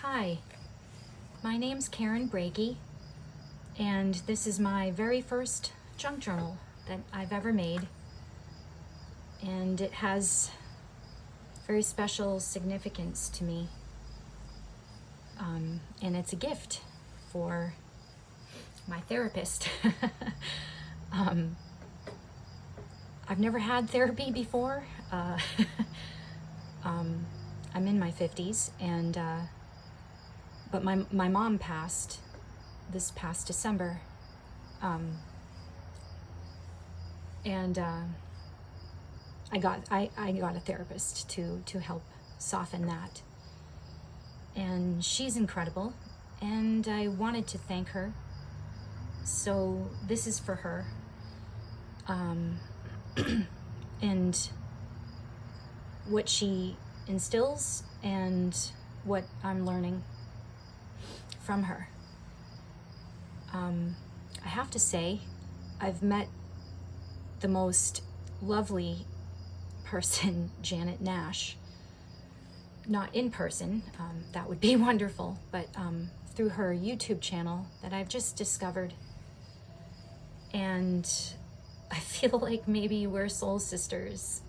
Hi, my name's Karen Brady, and this is my very first junk journal that I've ever made, and it has very special significance to me, and it's a gift for my therapist. I've never had therapy before. I'm in my 50s, and but my mom passed this past December, and I got a therapist to help soften that, and she's incredible, and I wanted to thank her. So this is for her, and what she instills and what I'm learning from her. I have to say, I've met the most lovely person, Janet Nash. Not in person, that would be wonderful, but through her YouTube channel that I've just discovered. And I feel like maybe we're soul sisters.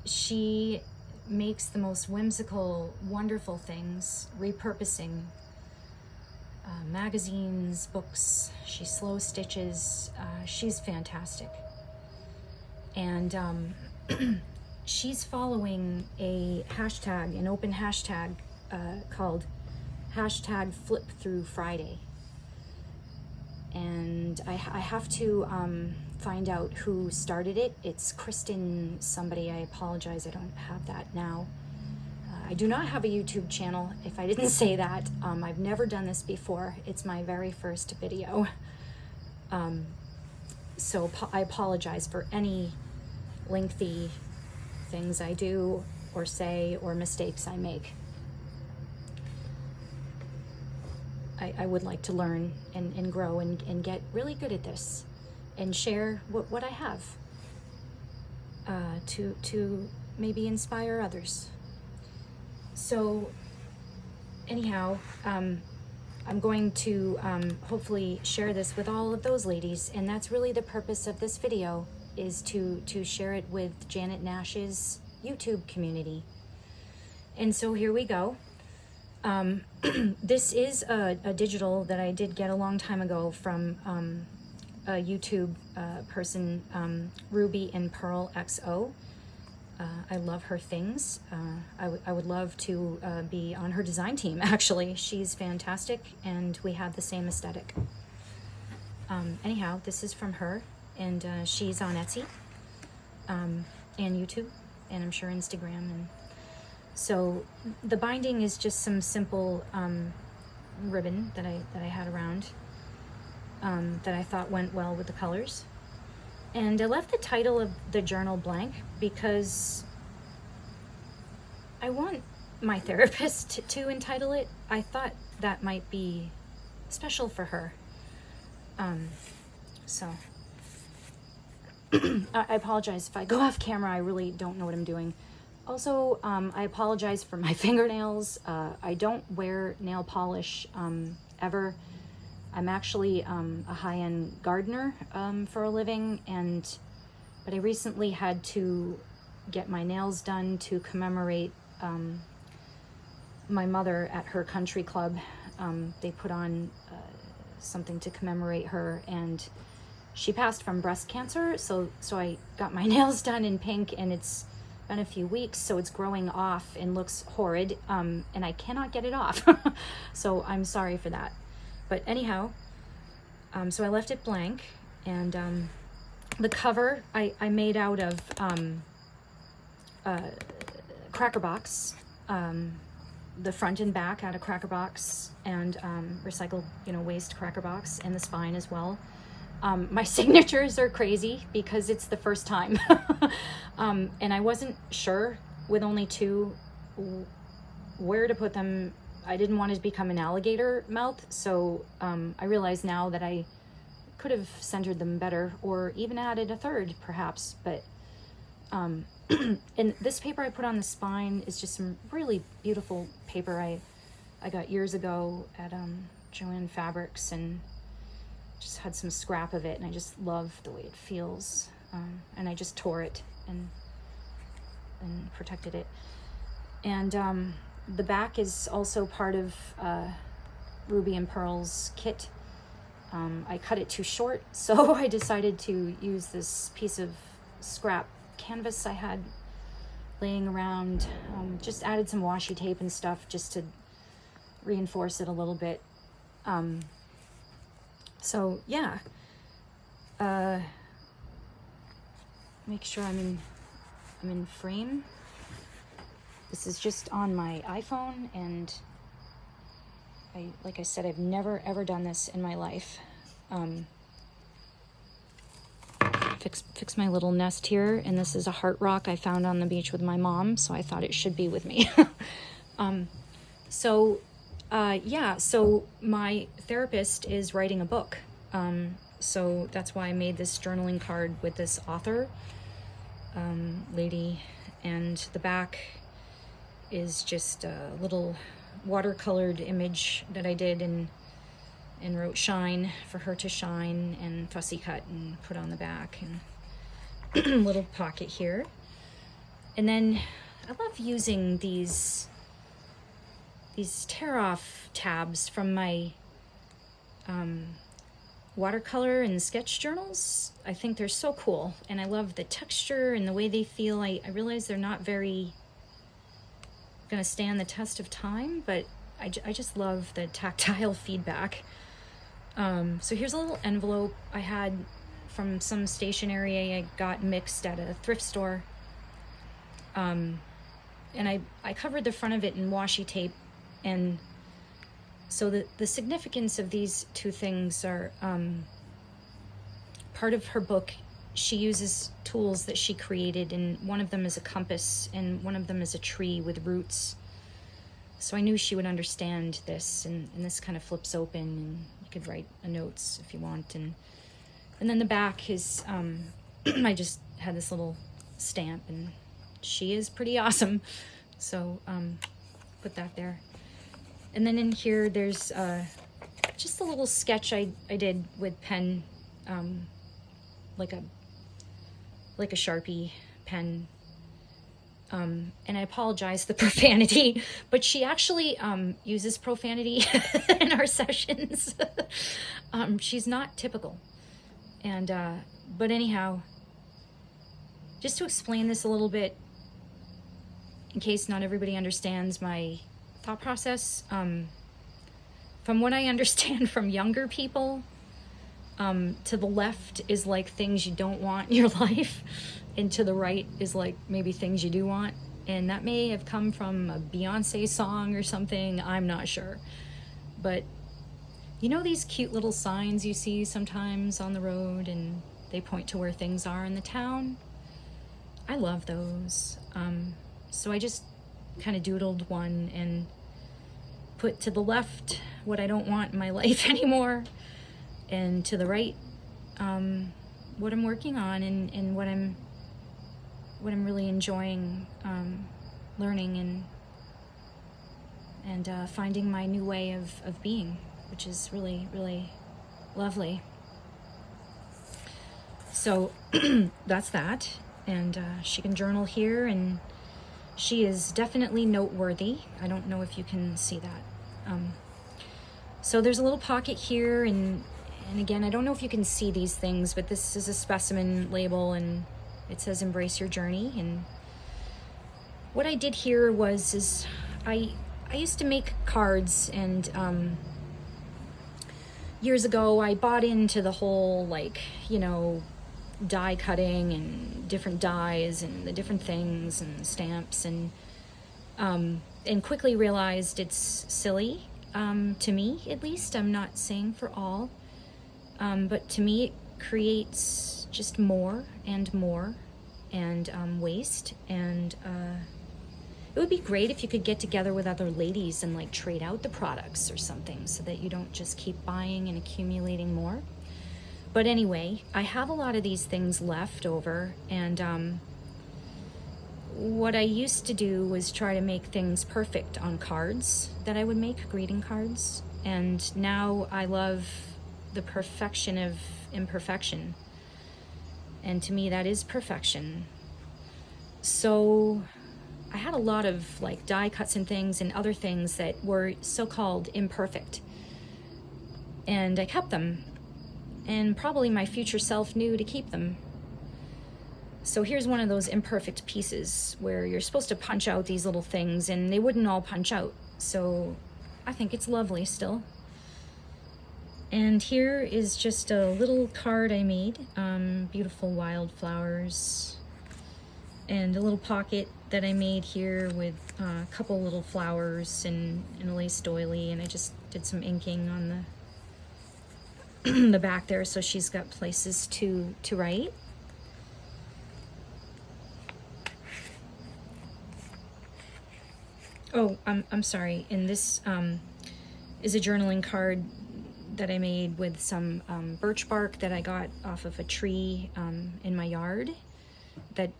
She makes the most whimsical, wonderful things, repurposing magazines, books. She slow stitches. She's fantastic. And she's following an open hashtag called #FlipThroughFriday. And I have to find out who started it. It's Kristen somebody. I apologize, I don't have that now. I do not have a YouTube channel, if I didn't say that. I've never done this before. It's my very first video. So I apologize for any lengthy things I do or say or mistakes I make. I would like to learn and grow and get really good at this and share what I have to maybe inspire others. So anyhow, I'm going to hopefully share this with all of those ladies, and that's really the purpose of this video, is to share it with Janet Nash's YouTube community. And so here we go. This is a digital that I did get a long time ago from a YouTube person, Ruby and Pearl XO. I love her things. I would love to be on her design team, actually. She's fantastic, and we have the same aesthetic. Anyhow, this is from her, and she's on Etsy and YouTube, and I'm sure Instagram. And so the binding is just some simple ribbon that I had around that I thought went well with the colors. And I left the title of the journal blank because I want my therapist to entitle it. I thought that might be special for her. So I apologize if I go off camera. I really don't know what I'm doing. Also, I apologize for my fingernails. I don't wear nail polish ever. I'm actually a high-end gardener for a living, but I recently had to get my nails done to commemorate my mother at her country club. They put on something to commemorate her, and she passed from breast cancer, so I got my nails done in pink, and it's been a few weeks, so it's growing off and looks horrid, and I cannot get it off. So I'm sorry for that. But anyhow, so I left it blank, and the cover I made out of Cracker Box, the front and back out of Cracker Box, and recycled waste Cracker Box, and the spine as well. My signatures are crazy because it's the first time. And I wasn't sure with only two where to put them. I didn't want to become an alligator mouth, so I realize now that I could have centered them better or even added a third perhaps, but And this paper I put on the spine is just some really beautiful paper I got years ago at Joanne Fabrics, and just had some scrap of it, and I just love the way it feels. And I just tore it and protected it. And the back is also part of Ruby and Pearl's kit. I cut it too short, so I decided to use this piece of scrap canvas I had laying around. Just added some washi tape and stuff just to reinforce it a little bit. So yeah, make sure I'm in frame. This is just on my iPhone, and like I said, I've never ever done this in my life. Fix my little nest here, and this is a heart rock I found on the beach with my mom, so I thought it should be with me. So my therapist is writing a book, so that's why I made this journaling card with this author lady, and the back is just a little watercolored image that I did and wrote shine for her to shine, and fussy cut and put on the back, and little pocket here. And then I love using these tear off tabs from my watercolor and sketch journals. I think they're so cool, and I love the texture and the way they feel. I realize they're not very gonna stand the test of time, but I just love the tactile feedback. So here's a little envelope I had from some stationery I got mixed at a thrift store. And I covered the front of it in washi tape. And so the significance of these two things are, part of her book, she uses tools that she created, and one of them is a compass, and one of them is a tree with roots. So I knew she would understand this, and this kind of flips open, and you could write a notes if you want. And then the back is, I just had this little stamp, and she is pretty awesome. So put that there. And then in here, there's just a little sketch I did with pen, like a Sharpie pen. And I apologize the profanity, but she actually uses profanity in our sessions. She's not typical. And but anyhow, just to explain this a little bit, in case not everybody understands my thought process, from what I understand from younger people, to the left is like things you don't want in your life, and to the right is like maybe things you do want. And that may have come from a Beyonce song or something, I'm not sure. But you know these cute little signs you see sometimes on the road, and they point to where things are in the town? I love those. So I just kind of doodled one and put to the left what I don't want in my life anymore, and to the right what I'm working on, and what I'm really enjoying learning, and finding my new way of being, which is really, really lovely. So that's that. And she can journal here, and she is definitely noteworthy. I don't know if you can see that. So there's a little pocket here, and again, I don't know if you can see these things, but this is a specimen label, and it says embrace your journey. And what I did here is I used to make cards, and years ago I bought into the whole, like, you know, die cutting and different dyes and the different things and stamps, and quickly realized it's silly, to me at least. I'm not saying for all, but to me it creates just more and more, and waste. And it would be great if you could get together with other ladies and like trade out the products or something, so that you don't just keep buying and accumulating more. But anyway, I have a lot of these things left over, and what I used to do was try to make things perfect on cards that I would make, greeting cards. And now I love the perfection of imperfection. And to me, that is perfection. So I had a lot of like die cuts and things and other things that were so-called imperfect. And I kept them. And probably my future self knew to keep them. So here's one of those imperfect pieces where you're supposed to punch out these little things and they wouldn't all punch out. So I think it's lovely still. And here is just a little card I made, beautiful wildflowers, and a little pocket that I made here with a couple little flowers and a lace doily, and I just did some inking on the back there so she's got places to write. Oh, I'm sorry, and this is a journaling card that I made with some birch bark that I got off of a tree in my yard that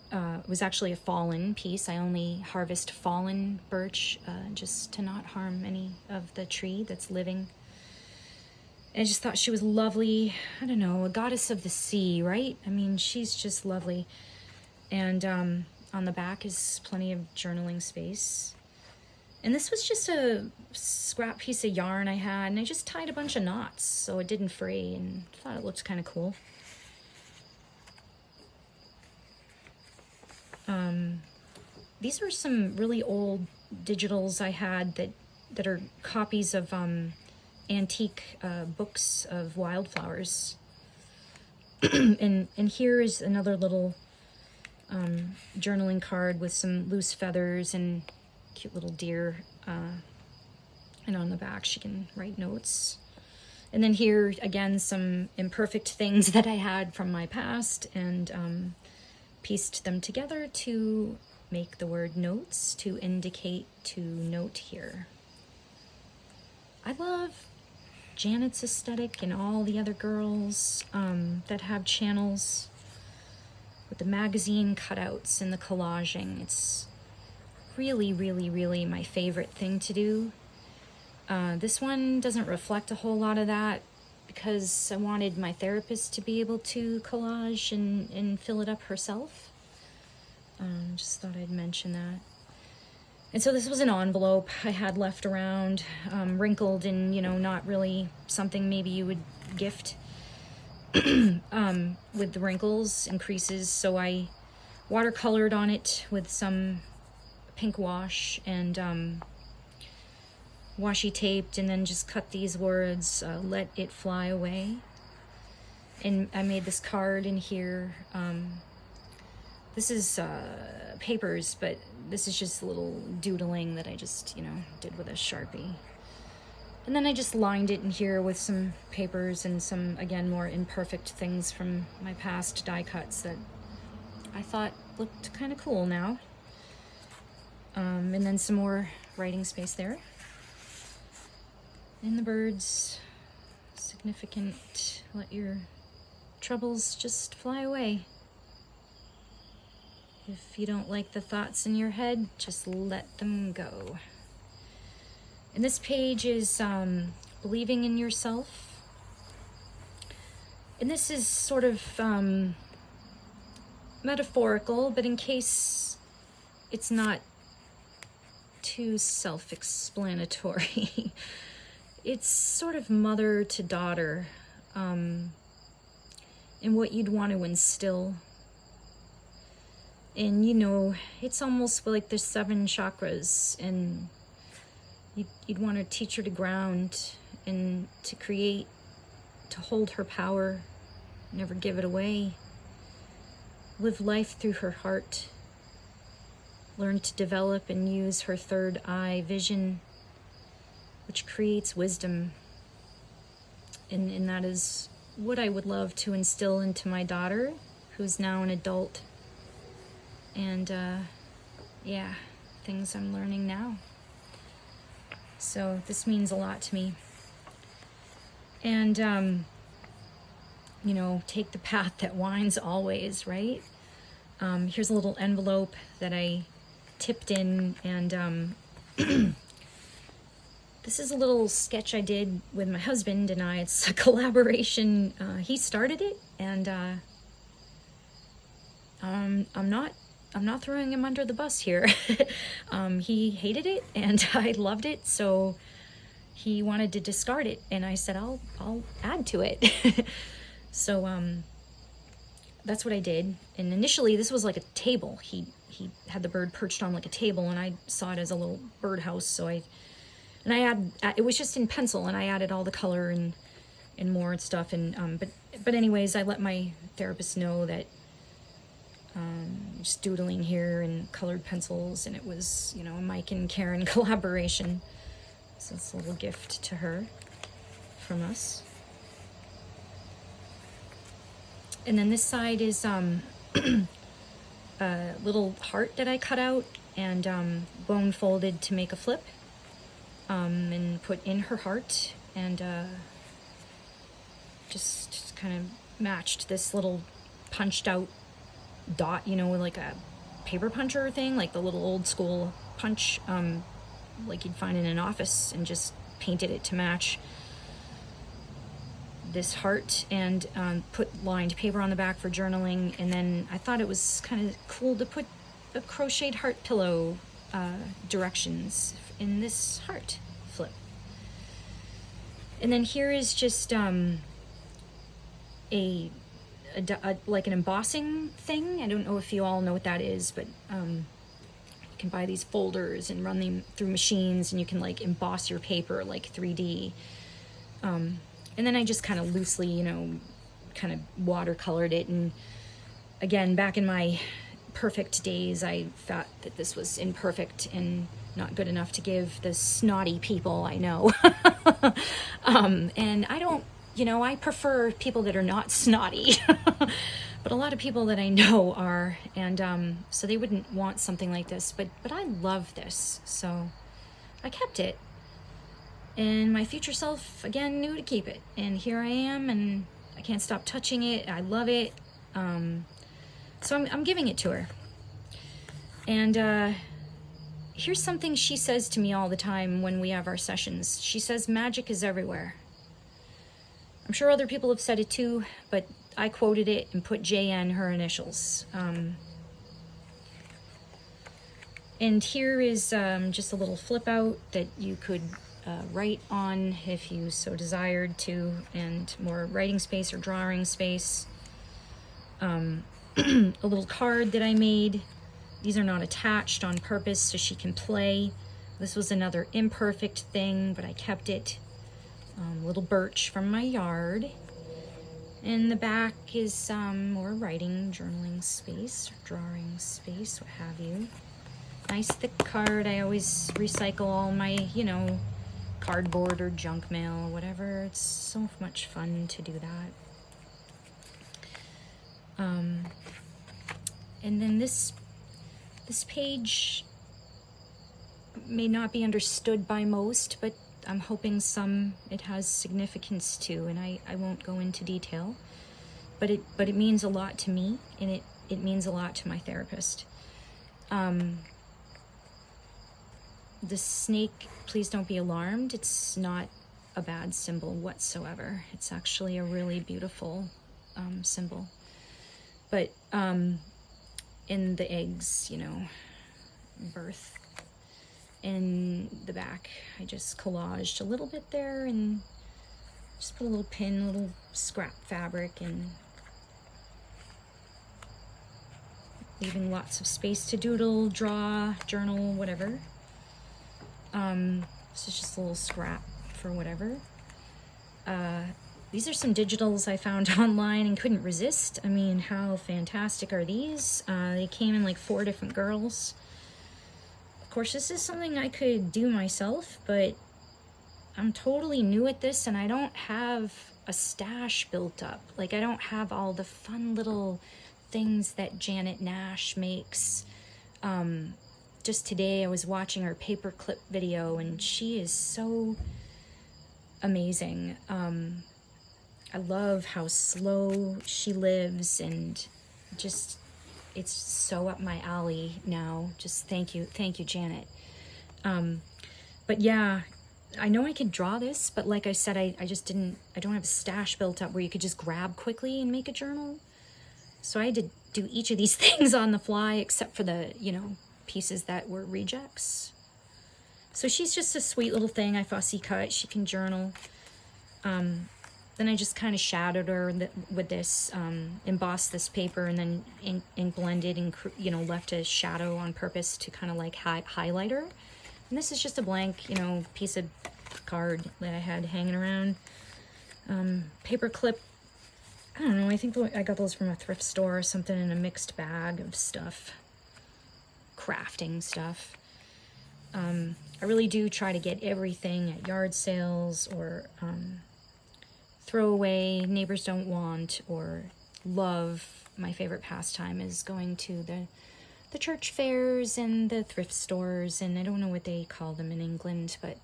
was actually a fallen piece. I only harvest fallen birch just to not harm any of the tree that's living. And I just thought she was lovely. I don't know, a goddess of the sea, right? I mean, she's just lovely. And on the back is plenty of journaling space. And this was just a scrap piece of yarn I had, and I just tied a bunch of knots so it didn't fray, and thought it looked kind of cool. These are some really old digitals I had that are copies of antique books of wildflowers. and here is another little journaling card with some loose feathers and cute little deer, and on the back she can write notes. And then here again some imperfect things that I had from my past, and pieced them together to make the word notes, to indicate to note here. I love Janet's aesthetic and all the other girls that have channels with the magazine cutouts and the collaging. It's really, really, really my favorite thing to do. This one doesn't reflect a whole lot of that because I wanted my therapist to be able to collage and fill it up herself. Just thought I'd mention that. And so this was an envelope I had left around, wrinkled and, you know, not really something maybe you would gift with the wrinkles and creases. So I watercolored on it with some pink wash and washi taped, and then just cut these words, let it fly away. And I made this card in here. This is papers, but this is just a little doodling that I just, you know, did with a Sharpie. And then I just lined it in here with some papers and some, again, more imperfect things from my past die cuts that I thought looked kind of cool now. And then some more writing space there. And the birds, significant, let your troubles just fly away. If you don't like the thoughts in your head, just let them go. And this page is believing in yourself. And this is sort of metaphorical, but in case it's not too self-explanatory, it's sort of mother to daughter, and what you'd want to instill. And you know, it's almost like there's 7 chakras, and you'd want to teach her to ground and to create, to hold her power, never give it away, live life through her heart, learn to develop and use her third eye vision, which creates wisdom. And that is what I would love to instill into my daughter, who's now an adult. And yeah, things I'm learning now. So this means a lot to me. And you know, take the path that winds always, right? Here's a little envelope that I tipped in, and this is a little sketch I did with my husband and I. It's a collaboration. He started it, and I'm not throwing him under the bus here. He hated it and I loved it, so he wanted to discard it, and I said I'll add to it. So that's what I did. And initially this was like a table. He had the bird perched on like a table, and I saw it as a little birdhouse. So I it was just in pencil, and I added all the color and more and stuff. And but anyways, I let my therapist know that just doodling here and colored pencils, and it was, you know, a Mike and Karen collaboration. So it's a little gift to her from us. And then this side is a little heart that I cut out and bone folded to make a flip, and put in her heart, and just kind of matched this little punched out dot, you know, like a paper puncher thing, like the little old school punch, like you'd find in an office, and just painted it to match this heart, and put lined paper on the back for journaling. And then I thought it was kind of cool to put a crocheted heart pillow directions in this heart flip. And then here is just like an embossing thing. I don't know if you all know what that is, but you can buy these folders and run them through machines, and you can like emboss your paper like 3D. And then I just kind of loosely, you know, kind of watercolored it. And again, back in my perfect days, I thought that this was imperfect and not good enough to give the snotty people I know. And I don't, you know, I prefer people that are not snotty. But a lot of people that I know are, and so they wouldn't want something like this. But I love this, so I kept it. And my future self, again, knew to keep it. And here I am, and I can't stop touching it. I love it. So I'm giving it to her. And here's something she says to me all the time when we have our sessions. She says, magic is everywhere. I'm sure other people have said it too, but I quoted it and put JN, her initials. And here is just a little flip out that you could write on if you so desired to, and more writing space or drawing space. A little card that I made. These are not attached on purpose so she can play. This was another imperfect thing, but I kept it. Little birch from my yard. And the back is more writing, journaling space, drawing space, what have you. Nice thick card. I always recycle all my, you know, cardboard or junk mail, whatever. It's so much fun to do that. And then this page may not be understood by most, but I'm hoping it has significance to, and I won't go into detail, but it means a lot to me, and it means a lot to my therapist. The snake, please don't be alarmed. It's not a bad symbol whatsoever. It's actually a really beautiful symbol. But in the eggs, you know, birth, in the back, I just collaged a little bit there and just put a little pin, a little scrap fabric, and leaving lots of space to doodle, draw, journal, whatever. This is just a little scrap for whatever. These are some digitals I found online and couldn't resist. I mean, how fantastic are these? They came in like 4 different girls. Of course, this is something I could do myself, but I'm totally new at this, and I don't have a stash built up. Like, I don't have all the fun little things that Janet Nash makes. Just today I was watching her paperclip video, and she is so amazing. I love how slow she lives, and just it's so up my alley now. Just thank you, Janet. But yeah, I know I could draw this, but like I said, I don't have a stash built up where you could just grab quickly and make a journal. So I had to do each of these things on the fly, except for the, you know, pieces that were rejects. So she's just a sweet little thing. I fussy cut. She can journal. Then I just kind of shadowed her with this, embossed this paper, and then ink blended and, you know, left a shadow on purpose to kind of like highlight her. And this is just a blank, you know, piece of card that I had hanging around. Paper clip. I don't know, I think I got those from a thrift store or something, in a mixed bag of stuff. Crafting stuff. I really do try to get everything at yard sales or throwaway, neighbors don't want, or love. My favorite pastime is going to the church fairs and the thrift stores, and I don't know what they call them in England, but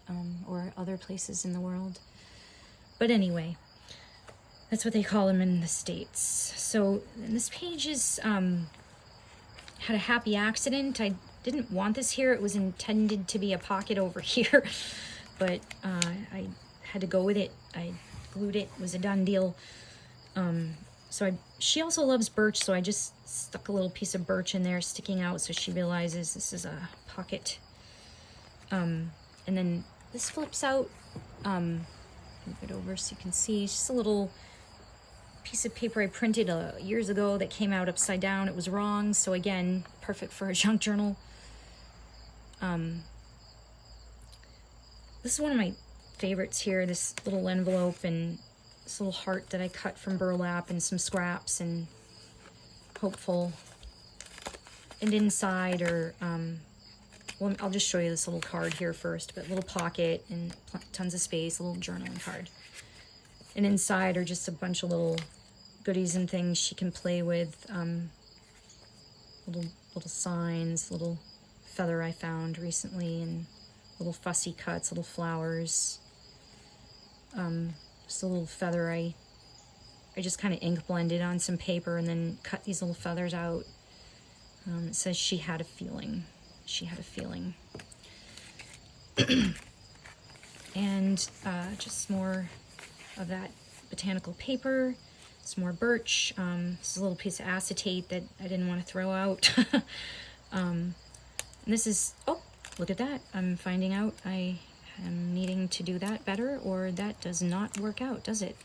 or other places in the world. But anyway, that's what they call them in the States. So this page is had a happy accident. I didn't want this here. It was intended to be a pocket over here, but I had to go with it. I glued it. It was a done deal. She also loves birch, so I just stuck a little piece of birch in there sticking out so she realizes this is a pocket. And then this flips out. Move it over so you can see. It's just a little piece of paper I printed years ago that came out upside down. It was wrong, so again, perfect for a junk journal. This is one of my favorites here, this little envelope and this little heart that I cut from burlap and some scraps and hopeful. And inside well, I'll just show you this little card here first, but little pocket and tons of space, a little journaling card. And inside are just a bunch of little goodies and things she can play with. Little signs, little feather I found recently, and little fussy cuts, little flowers. Just a little feather I just kind of ink blended on some paper and then cut these little feathers out. It says she had a feeling. She had a feeling. And just more of that botanical paper, some more birch. This is a little piece of acetate that I didn't want to throw out. And this is, oh, look at that. I'm finding out I am needing to do that better, or that does not work out, does it?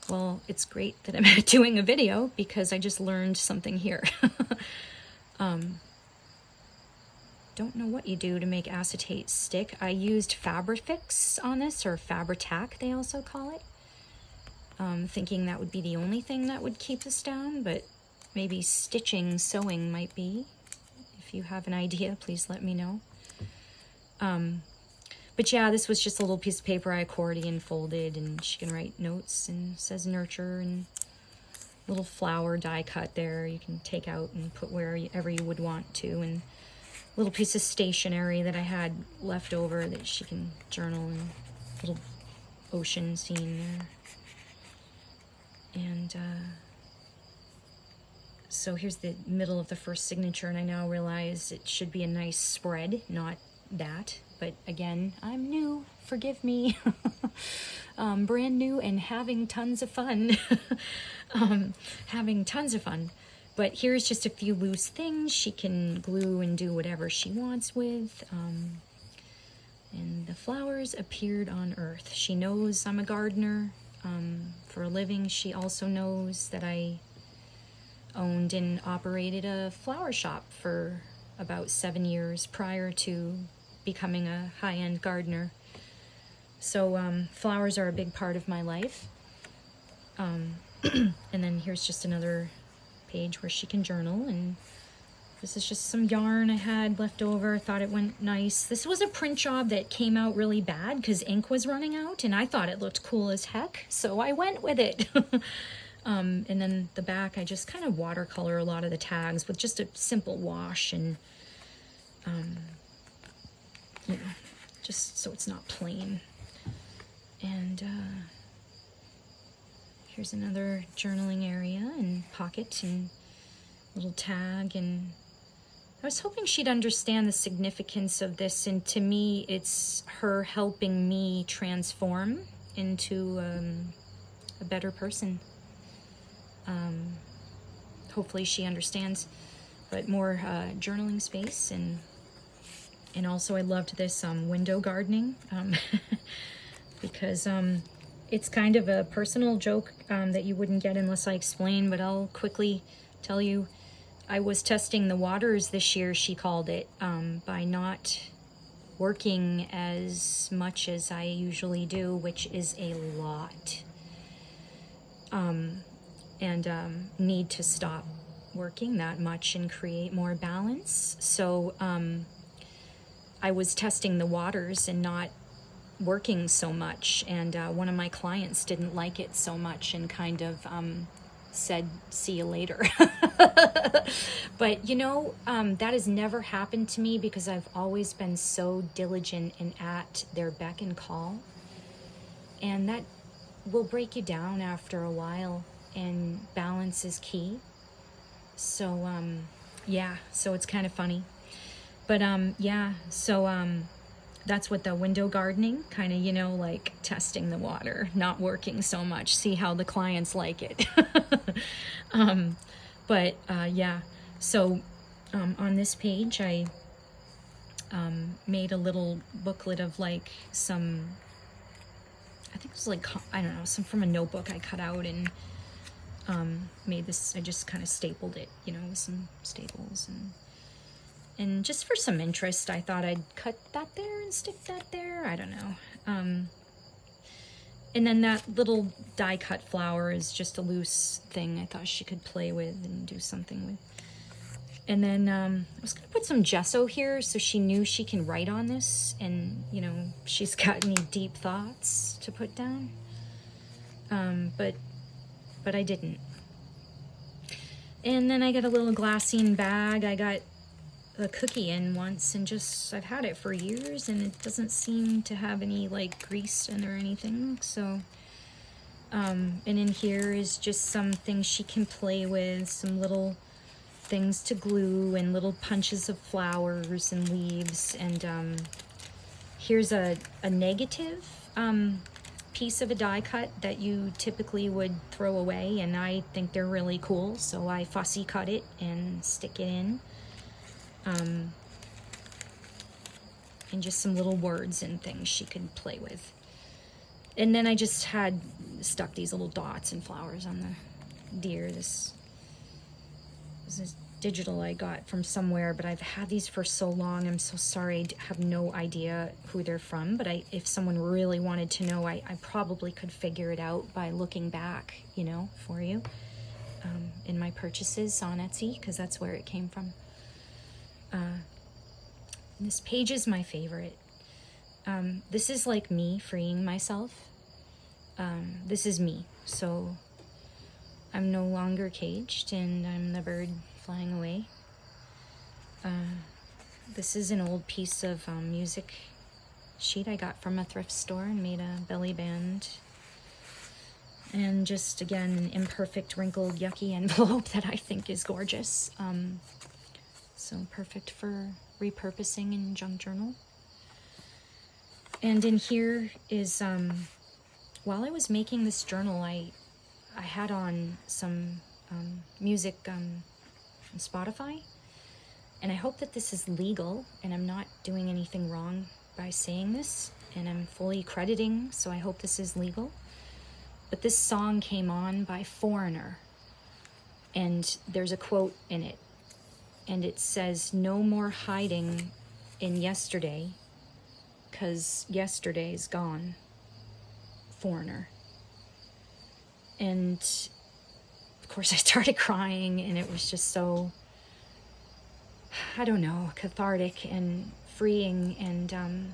Well, it's great that I'm doing a video because I just learned something here. Don't know what you do to make acetate stick. I used Fabrifix on this, or Fabri-Tac they also call it. Thinking that would be the only thing that would keep this down, but maybe sewing might be. If you have an idea, please let me know. But yeah, this was just a little piece of paper I accordion folded, and she can write notes, and says nurture, and little flower die cut there you can take out and put wherever you would want to, and little piece of stationery that I had left over that she can journal, and little ocean scene there. And so here's the middle of the first signature, and I now realize it should be a nice spread, not that. But again, I'm new, forgive me. Brand new and having tons of fun. Having tons of fun. But here's just a few loose things she can glue and do whatever she wants with. And the flowers appeared on earth. She knows I'm a gardener for a living. She also knows that I owned and operated a flower shop for about 7 years prior to becoming a high-end gardener. So flowers are a big part of my life. And then here's just another page where she can journal, and this is just some yarn I had left over. Thought it went nice. This was a print job that came out really bad because ink was running out, and I thought it looked cool as heck, so I went with it. And then the back, I just kind of watercolor a lot of the tags with just a simple wash, and you know, just so it's not plain. And here's another journaling area and pocket, and little tag, and I was hoping she'd understand the significance of this, and to me, it's her helping me transform into a better person. Hopefully she understands, but more journaling space, and also I loved this window gardening because it's kind of a personal joke that you wouldn't get unless I explain, but I'll quickly tell you. I was testing the waters this year, she called it, by not working as much as I usually do, which is a lot. And need to stop working that much and create more balance. So I was testing the waters and not working so much, and one of my clients didn't like it so much and kind of said, see you later. But you know, that has never happened to me because I've always been so diligent and at their beck and call, and that will break you down after a while, and balance is key. So yeah, so it's kind of funny, but yeah, so that's what the window gardening, kind of, you know, like testing the water, not working so much, see how the clients like it. But yeah, so on this page I made a little booklet of like some, I think it was like, I don't know, some from a notebook I cut out, and made this, I just kind of stapled it, you know, with some staples, and just for some interest, I thought I'd cut that there and stick that there. I don't know. And then that little die cut flower is just a loose thing I thought she could play with and do something with. And then I was going to put some gesso here so she knew she can write on this, and, you know, she's got any deep thoughts to put down. But I didn't. And then I got a little glassine bag. I got a cookie in once, and just, I've had it for years, and it doesn't seem to have any like grease in or anything. So and in here is just some things she can play with, some little things to glue, and little punches of flowers and leaves. And here's a negative piece of a die cut that you typally would throw away, and I think they're really cool, so I fussy cut it and stick it in. And just some little words and things she could play with. And then I just had stuck these little dots and flowers on the deer. This is digital I got from somewhere, but I've had these for so long. I'm so sorry. I have no idea who they're from, but if someone really wanted to know, I probably could figure it out by looking back, you know, for you in my purchases on Etsy, because that's where it came from. This page is my favorite. This is like me freeing myself. This is me. So I'm no longer caged, and I'm the bird flying away. This is an old piece of music sheet I got from a thrift store and made a belly band. And just, again, an imperfect, wrinkled, yucky envelope that I think is gorgeous. So perfect for repurposing in junk journal. And in here is, while I was making this journal, I had on some music on Spotify, and I hope that this is legal and I'm not doing anything wrong by saying this, and I'm fully crediting, so I hope this is legal. But this song came on by Foreigner, and there's a quote in it, and it says, "No more hiding in yesterday, 'cause yesterday's gone. Foreigner." And of course I started crying, and it was just so, I don't know, cathartic and freeing, and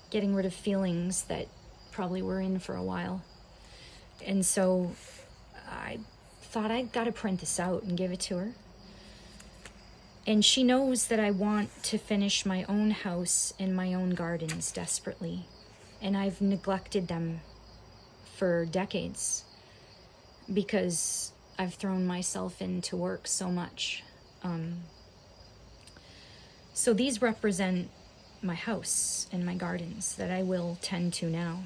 getting rid of feelings that probably were in for a while. And so I thought I gotta print this out and give it to her. And she knows that I want to finish my own house and my own gardens desperately. And I've neglected them for decades because I've thrown myself into work so much. So these represent my house and my gardens that I will tend to now.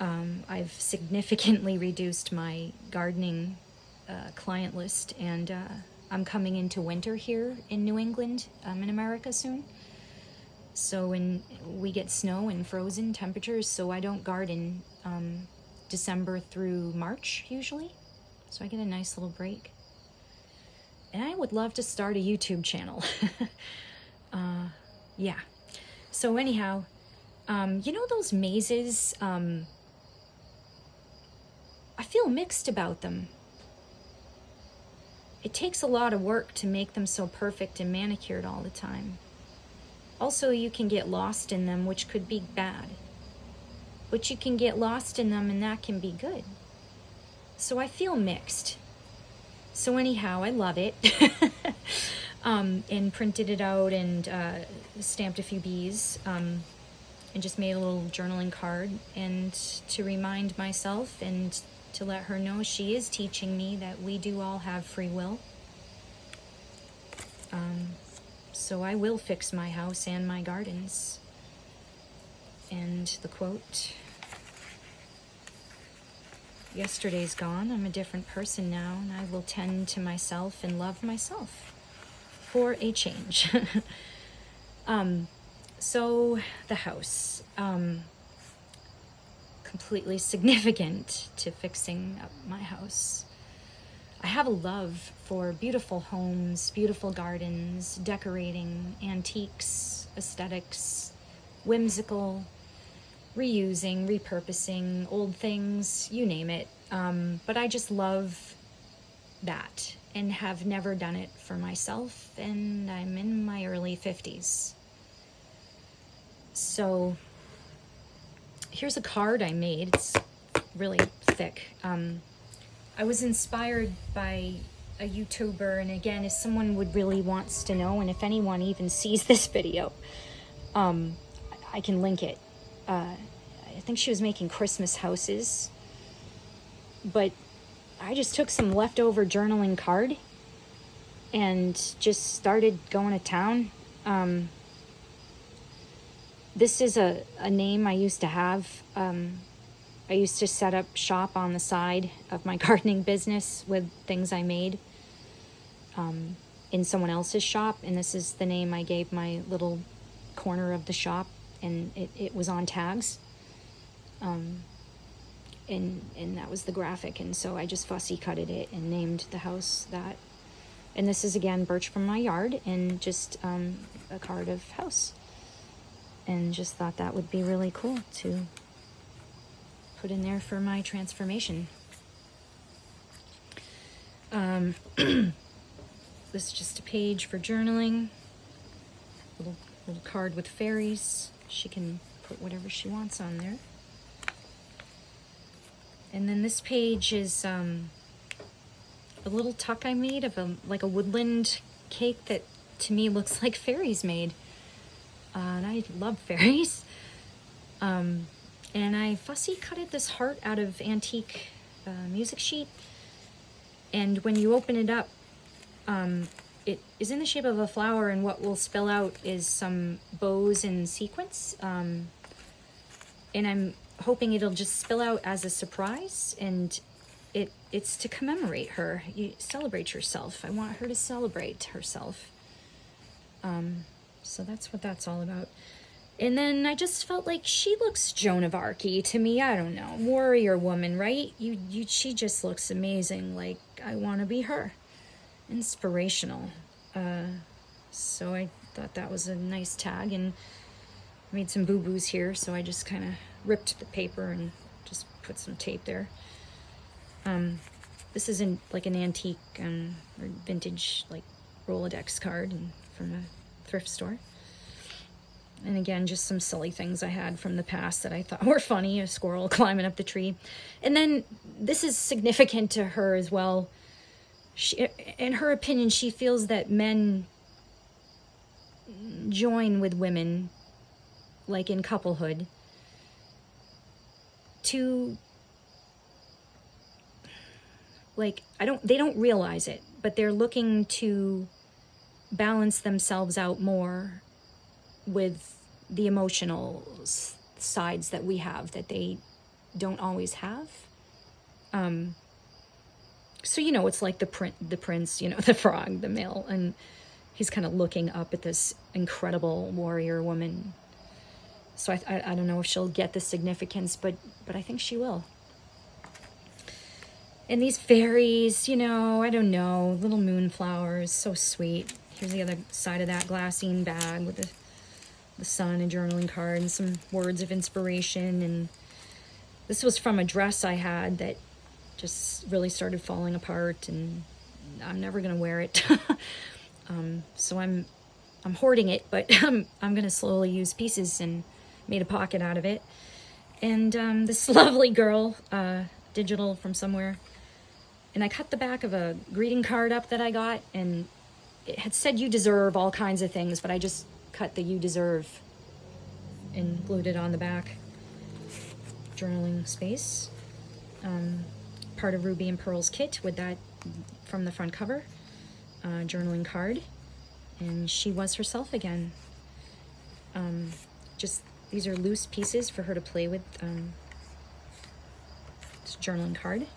I've significantly reduced my gardening client list, and I'm coming into winter here in New England, in America soon. So when we get snow and frozen temperatures, so I don't garden December through March usually. So I get a nice little break. And I would love to start a YouTube channel. Yeah. So anyhow, you know those mazes? I feel mixed about them. It takes a lot of work to make them so perfect and manicured all the time. Also, you can get lost in them, which could be bad. But you can get lost in them, and that can be good. So I feel mixed. So anyhow, I love it. And printed it out and stamped a few bees. And just made a little journaling card. And to remind myself and to let her know she is teaching me that we do all have free will. So I will fix my house and my gardens. And the quote, yesterday's gone, I'm a different person now, and I will tend to myself and love myself for a change. So the house, completely significant to fixing up my house. I have a love for beautiful homes, beautiful gardens, decorating, antiques, aesthetics, whimsical, reusing, repurposing, old things, you name it. But I just love that and have never done it for myself, and I'm in my early 50s. So here's a card I made. It's really thick. I was inspired by a YouTuber, and again, if someone would really wants to know, and if anyone even sees this video, I can link it. I think she was making Christmas houses, but I just took some leftover journaling card and just started going to town. This is a name I used to have. I used to set up shop on the side of my gardening business with things I made in someone else's shop, and this is the name I gave my little corner of the shop, and it was on tags. And that was the graphic, and so I just fussy cutted it and named the house that. And this is again birch from my yard, and just a card of house, and just thought that would be really cool to put in there for my transformation. This is just a page for journaling. Little card with fairies. She can put whatever she wants on there. And then this page is a little tuck I made of like a woodland cake that to me looks like fairies made. And I love fairies. And I fussy cutted this heart out of antique music sheet. And when you open it up, it is in the shape of a flower, and what will spill out is some bows and sequins. And I'm hoping it'll just spill out as a surprise, and it's to commemorate her. You celebrate yourself. I want her to celebrate herself. So that's what that's all about. And then I just felt like she looks Joan of Arc to me. I don't know, warrior woman, right? She just looks amazing. Like, I want to be her. Inspirational. So I thought that was a nice tag, and made some boo-boos here. So I just kind of ripped the paper and just put some tape there. This isn't like an antique or vintage like Rolodex card from a thrift store. And again, just some silly things I had from the past that I thought were funny. A squirrel climbing up the tree. And then this is significant to her as well. In her opinion, she feels that men join with women, like in couplehood, to like, they don't realize it, but they're looking to balance themselves out more with the emotional sides that we have that they don't always have. So, you know, it's like the prince, you know, the frog, the male, and he's kind of looking up at this incredible warrior woman. So I don't know if she'll get the significance, but I think she will. And these fairies, you know, I don't know, little moonflowers, so sweet. Here's the other side of that glassine bag with the sun, a journaling card, and some words of inspiration. And this was from a dress I had that just really started falling apart, and I'm never gonna wear it. So I'm hoarding it, but I'm gonna slowly use pieces, and made a pocket out of it. And this lovely girl, digital from somewhere, and I cut the back of a greeting card up that I got, and it had said "you deserve" all kinds of things, but I just cut the "you deserve" and glued it on the back. Journaling space. Part of Ruby and Pearl's kit with that from the front cover. Journaling card. And she was herself again. Just, these are loose pieces for her to play with. It's a journaling card.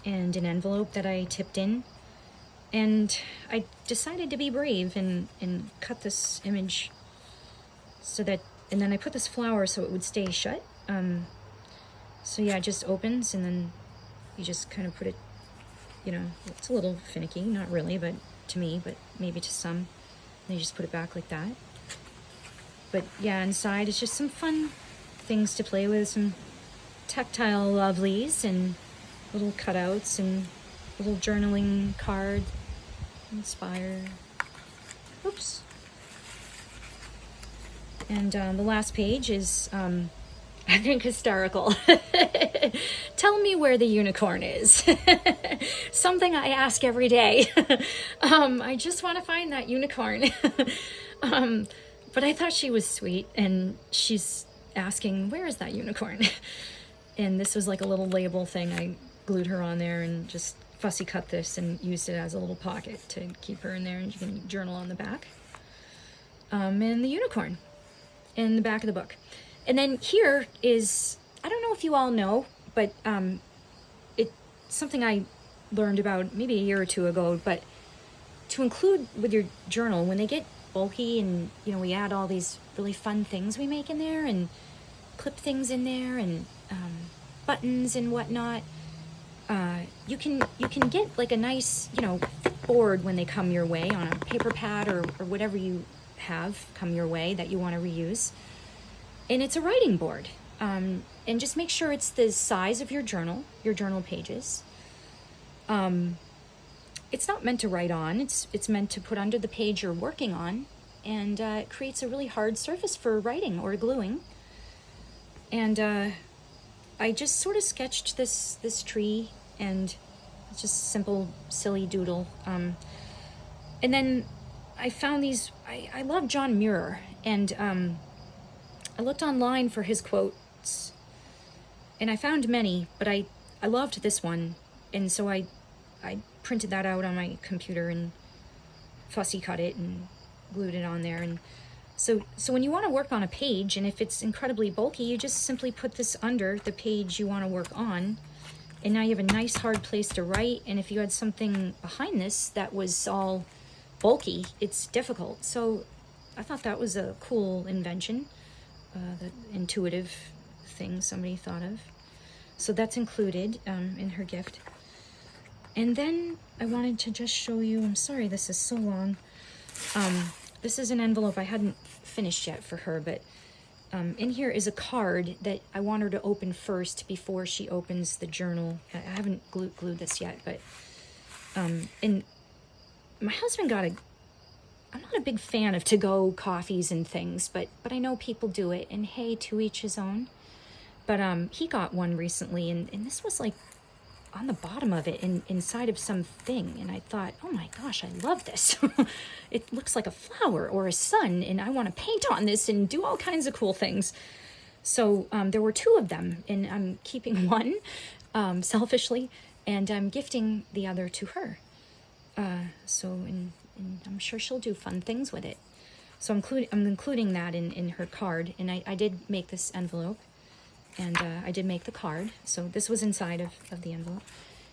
And an envelope that I tipped in. And I decided to be brave and cut this image so that, and then I put this flower so it would stay shut. So yeah, it just opens, and then you just kind of put it, you know, it's a little finicky, not really, but to me, but maybe to some. And you just put it back like that. But yeah, inside it's just some fun things to play with, some tactile lovelies and little cutouts and little journaling card, inspire. Oops. And the last page is, I think, hysterical. Tell me where the unicorn is. Something I ask every day. I just want to find that unicorn. But I thought she was sweet, and she's asking, where is that unicorn? And this was like a little label thing. I glued her on there and just fussy cut this and used it as a little pocket to keep her in there, and you can journal on the back. And the unicorn in the back of the book. And then here is, I don't know if you all know, but it's something I learned about maybe a year or two ago, but to include with your journal, when they get bulky and, you know, we add all these really fun things we make in there and clip things in there and buttons and whatnot, you can get like a nice, you know, board when they come your way on a paper pad or whatever you have come your way that you want to reuse. And it's a writing board. And just make sure it's the size of your journal pages. It's not meant to write on, it's meant to put under the page you're working on, and it creates a really hard surface for writing or gluing. And I just sort of sketched this tree, and it's just simple, silly doodle. And then I found these, I love John Muir, and I looked online for his quotes, and I found many, but I loved this one, and so I printed that out on my computer and fussy cut it and glued it on there. And so when you want to work on a page, and if it's incredibly bulky, you just simply put this under the page you want to work on, and now you have a nice hard place to write. And if you had something behind this that was all bulky, it's difficult. So I thought that was a cool invention, the intuitive thing somebody thought of. So that's included in her gift. And then I wanted to just show you, I'm sorry this is so long. This is an envelope I hadn't finished yet for her, but in here is a card that I want her to open first before she opens the journal. I haven't glued this yet, but and my husband got I'm not a big fan of to-go coffees and things, but I know people do it, and hey, to each his own. But he got one recently, and this was like on the bottom of it inside of something, and I thought, oh my gosh, I love this. It looks like a flower or a sun, and I want to paint on this and do all kinds of cool things. So there were 2 of them, and I'm keeping one selfishly, and I'm gifting the other to her. And I'm sure she'll do fun things with it. So I'm including that in her card, and I did make this envelope, and I did make the card. So this was inside of the envelope,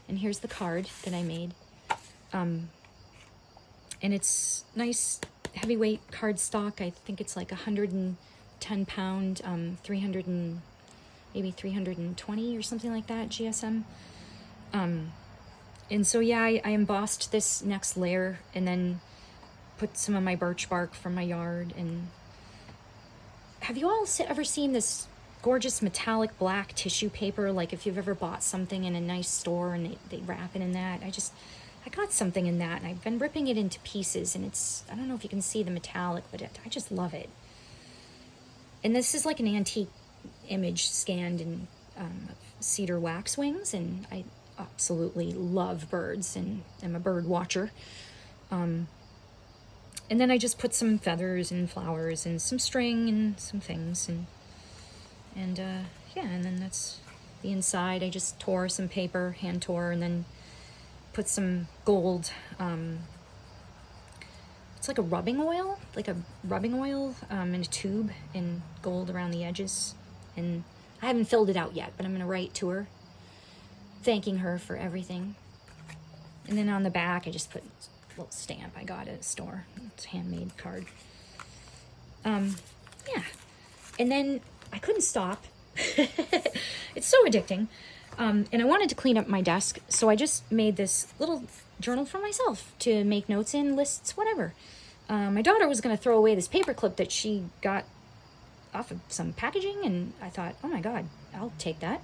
and here's the card that I made. And it's nice heavyweight cardstock. I think it's like 110 pound, 300 and maybe 320 or something like that, GSM. And so yeah, I embossed this next layer and then put some of my birch bark from my yard. And have you all ever seen this gorgeous metallic black tissue paper? Like if you've ever bought something in a nice store and they wrap it in that. I got something in that, and I've been ripping it into pieces, and I don't know if you can see the metallic, but I just love it. And this is like an antique image scanned in cedar wax wings, and I absolutely love birds, and I'm a bird watcher. And then I just put some feathers and flowers and some string and some things, and yeah, and then that's the inside. I just tore some paper, hand tore, and then put some gold, it's like a rubbing oil in a tube, and gold around the edges. And I haven't filled it out yet, but I'm going to write to her, thanking her for everything. And then on the back, I just put a little stamp I got at a store. It's a handmade card. Yeah. And then I couldn't stop. It's so addicting. And I wanted to clean up my desk, so I just made this little journal for myself to make notes in, lists, whatever. My daughter was going to throw away this paper clip that she got off of some packaging, and I thought, oh my God, I'll take that.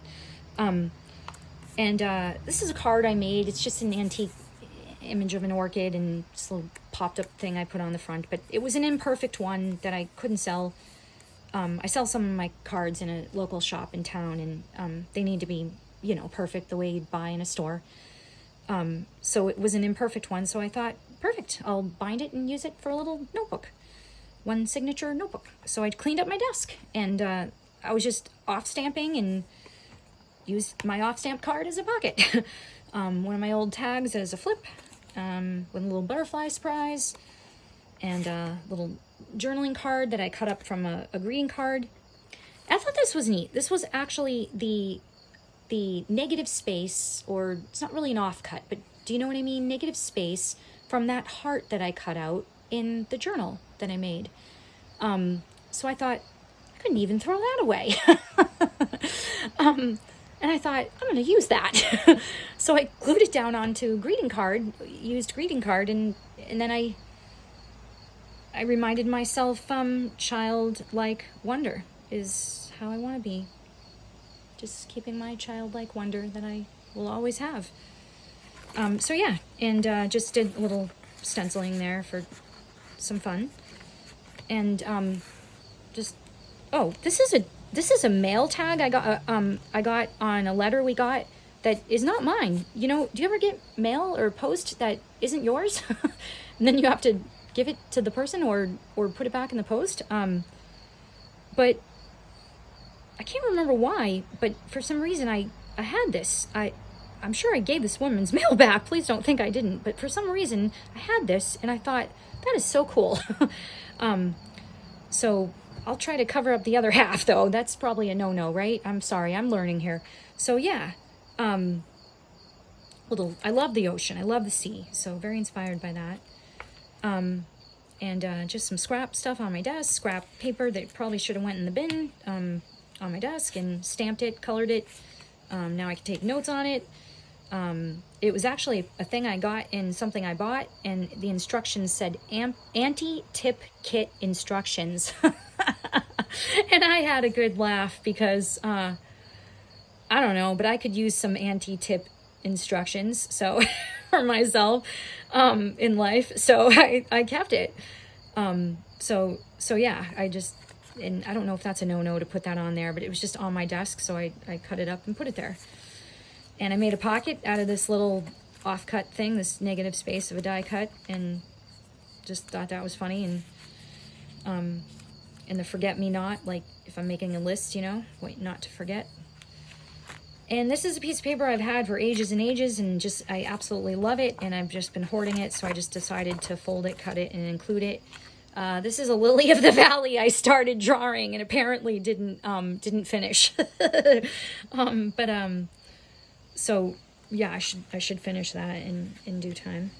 This is a card I made. It's just an antique image of an orchid and this little popped up thing I put on the front, but it was an imperfect one that I couldn't sell. I sell some of my cards in a local shop in town, and they need to be, perfect the way you'd buy in a store. So it was an imperfect one, so I thought, perfect, I'll bind it and use it for a little notebook. One signature notebook. So I cleaned up my desk, and I was just off-stamping and used my off-stamp card as a pocket. One of my old tags as a flip, with a little butterfly surprise, and a little journaling card that I cut up from a greeting card. I thought this was neat. This was actually the negative space, or it's not really an offcut, but do you know what I mean? Negative space from that heart that I cut out in the journal that I made. So I thought, I couldn't even throw that away. And I thought, I'm going to use that. So I glued it down onto greeting card, used greeting card, and then I reminded myself, childlike wonder is how I want to be. Just keeping my childlike wonder that I will always have. So yeah, and just did a little stenciling there for some fun. And this is a mail tag I got on a letter we got that is not mine. Do you ever get mail or post that isn't yours? And then you have to give it to the person or put it back in the post. But I can't remember why, but for some reason I had this. I'm sure I gave this woman's mail back. Please don't think I didn't. But for some reason I had this, and I thought, that is so cool. So I'll try to cover up the other half, though. That's probably a no-no, right? I'm sorry, I'm learning here. So yeah, I love the ocean. I love the sea. So very inspired by that. And just some scrap stuff on my desk, scrap paper that probably should have went in the bin on my desk, and stamped it, colored it. Now I can take notes on it. It was actually a thing I got in something I bought, and the instructions said anti-tip kit instructions. And I had a good laugh because, I don't know, but I could use some anti-tip instructions, so for myself, in life. So I kept it. So yeah, and I don't know if that's a no-no to put that on there, but it was just on my desk, so I cut it up and put it there. And I made a pocket out of this little off-cut thing, this negative space of a die cut, and just thought that was funny. And and the forget-me-not, like if I'm making a list, you know, what not to forget. And this is a piece of paper I've had for ages and ages, and just, I absolutely love it, and I've just been hoarding it, so I just decided to fold it, cut it, and include it. This is a lily of the valley I started drawing and apparently didn't finish. So yeah, I should finish that in due time.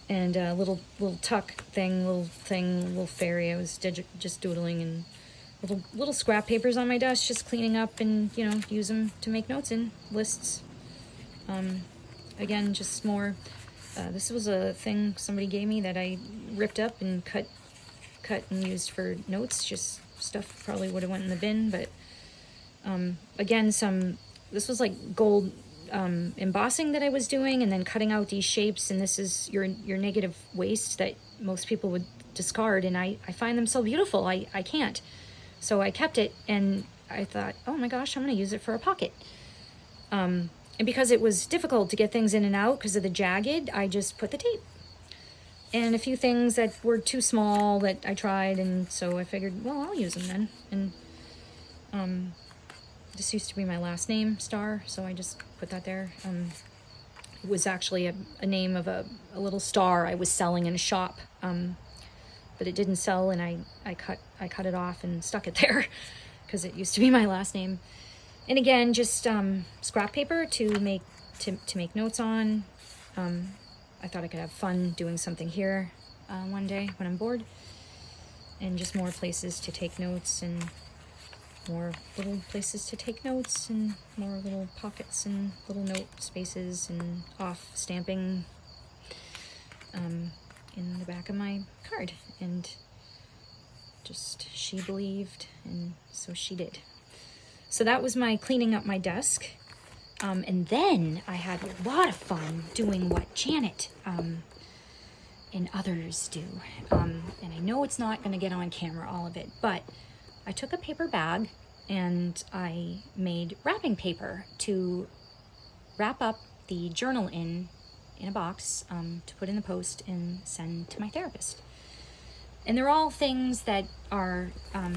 And a little tuck thing, little fairy. I was just doodling, and little scrap papers on my desk, just cleaning up, and you know, use them to make notes in lists. Again, just more. This was a thing somebody gave me that I ripped up and cut and used for notes. Just stuff probably would have went in the bin, but again, this was like gold embossing that I was doing, and then cutting out these shapes, and this is your negative waste that most people would discard, and I find them so beautiful. I can't. So I kept it, and I thought, oh my gosh, I'm going to use it for a pocket. And because it was difficult to get things in and out because of the jagged, I just put the tape. And a few things that were too small that I tried, and so I figured, well, I'll use them then. And this used to be my last name, Star, so I just put that there. It was actually a name of a little star I was selling in a shop, but it didn't sell, and I cut it off and stuck it there because it used to be my last name. And again, just scrap paper to make notes on. I thought I could have fun doing something here one day when I'm bored, and just more places to take notes, and more little places to take notes, and more little pockets and little note spaces, and off stamping in the back of my card. And just, she believed, and so she did. So that was my cleaning up my desk. And then I had a lot of fun doing what Janet and others do. And I know it's not going to get on camera, all of it, but I took a paper bag and I made wrapping paper to wrap up the journal in a box to put in the post and send to my therapist. And they're all things that are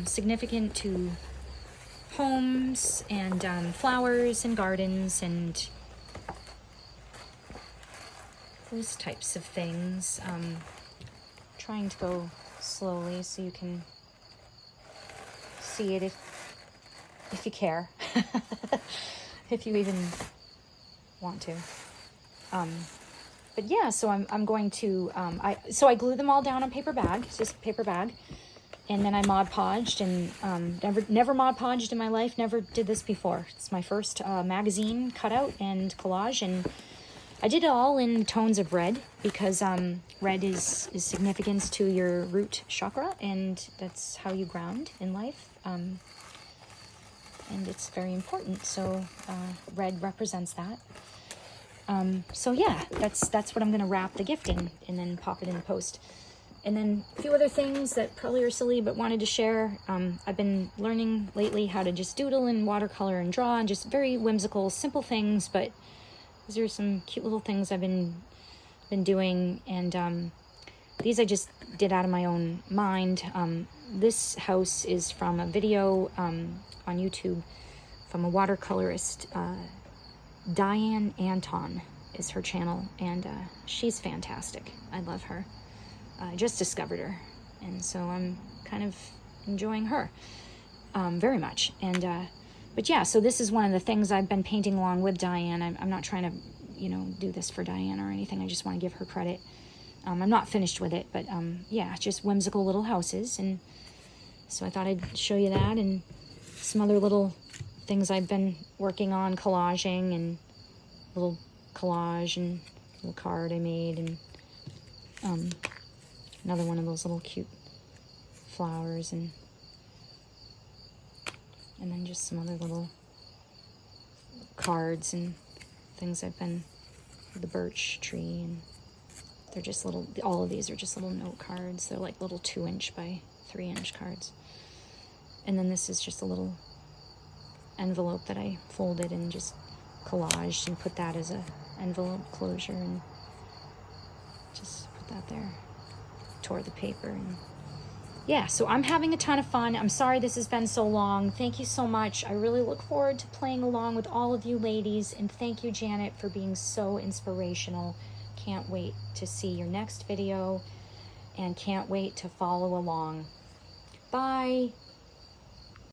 significant to homes and flowers and gardens and those types of things. Trying to go slowly so you can see it if you care, if you even want to. But yeah, so I'm going to, I glue them all down on paper bag. It's just a paper bag. And then I Mod Podged, and never Mod Podged in my life, never did this before. It's my first magazine cutout and collage, and I did it all in tones of red because red is significant to your root chakra, and that's how you ground in life. And it's very important, so red represents that. So yeah, that's what I'm going to wrap the gift in, and then pop it in the post. And then a few other things that probably are silly but wanted to share. I've been learning lately how to just doodle and watercolor and draw, and just very whimsical, simple things, but these are some cute little things I've been doing. And these I just did out of my own mind. This house is from a video on YouTube from a watercolorist. Diane Anton is her channel, and she's fantastic. I love her. I just discovered her, and so I'm kind of enjoying her very much. And but yeah, so this is one of the things I've been painting along with Diane. I'm not trying to do this for Diane or anything. I just want to give her credit. I'm not finished with it, but yeah, just whimsical little houses. And so I thought I'd show you that, and some other little things I've been working on, collaging, and little collage and little card I made, and another one of those little cute flowers, and then just some other little cards and things I've been with the birch tree, and they're just little, all of these are just little note cards. They're like little 2-inch by 3-inch cards. And then this is just a little envelope that I folded and just collaged and put that as a envelope closure, and just put that there. Tore the paper and yeah, so I'm having a ton of fun. I'm sorry this has been so long. Thank you so much. I really look forward to playing along with all of you ladies. And thank you, Janet, for being so inspirational. Can't wait to see your next video and can't wait to follow along. Bye.